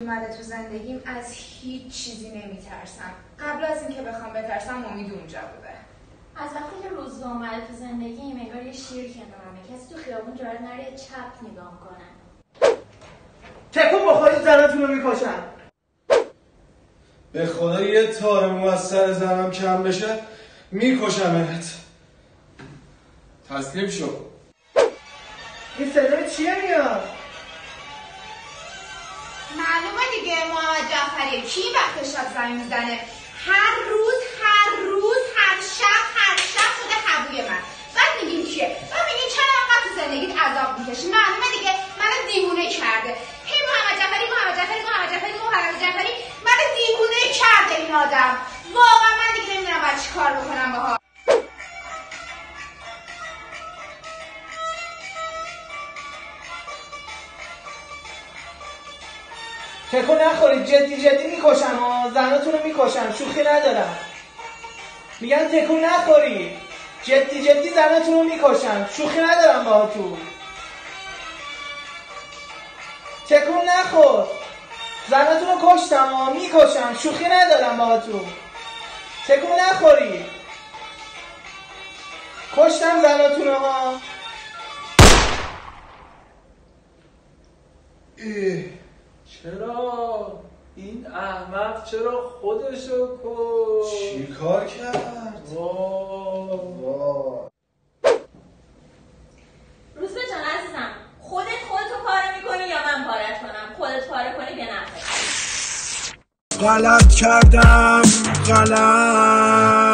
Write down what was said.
اومده تو زندگیم از هیچ چیزی نمیترسم. قبل از اینکه بخوام بترسم امید اونجا بوده. از وقتی که روزبه اومده تو زندگیم انگار یه شیر کنارمه. کسی تو خیابون جرئت نره چپ نگاه کنه. تکون بخورید زناتون رو میکشن. به خدا یه تار مو از سر زنم کم بشه میکشمت. تسلیم شو. این صدای چیه میاد؟ معلومه دیگه محمد جعفریه. کی وقت شب زنگ میزنه؟ هر روز هر شب شده حبوی من. بعد میگین کیه؟ بعد میگین چرا انقدر تو زندگیت عذاب میکشی؟ معلومه دیگه منو دیوونه کرده. هی محمد جعفری منو دیوونه کرده این آدم. واقعا من دیگه نمیدونم باید چی کار بکنم باهاش. تکون نخورید، جدی میکشن ها، زناتون رو میکشن، شوخی ندارم. میگن تکون نخورید، جدی زناتون رو میکشن، شوخی ندارم باهاتون. تکون نخور، زناتون رو کشتم ها، میکشن، شوخی ندارم باهاتون. تکون نخورید، کشتم زناتون رو ها. چرا؟ این احمق چرا خودشو کشت؟ چی کار کرد؟ روزبه جان عزیزم، خودتو پاره میکنی یا من پارت کنم؟ خودت پاره کنی به نفعت. غلط کردم غلط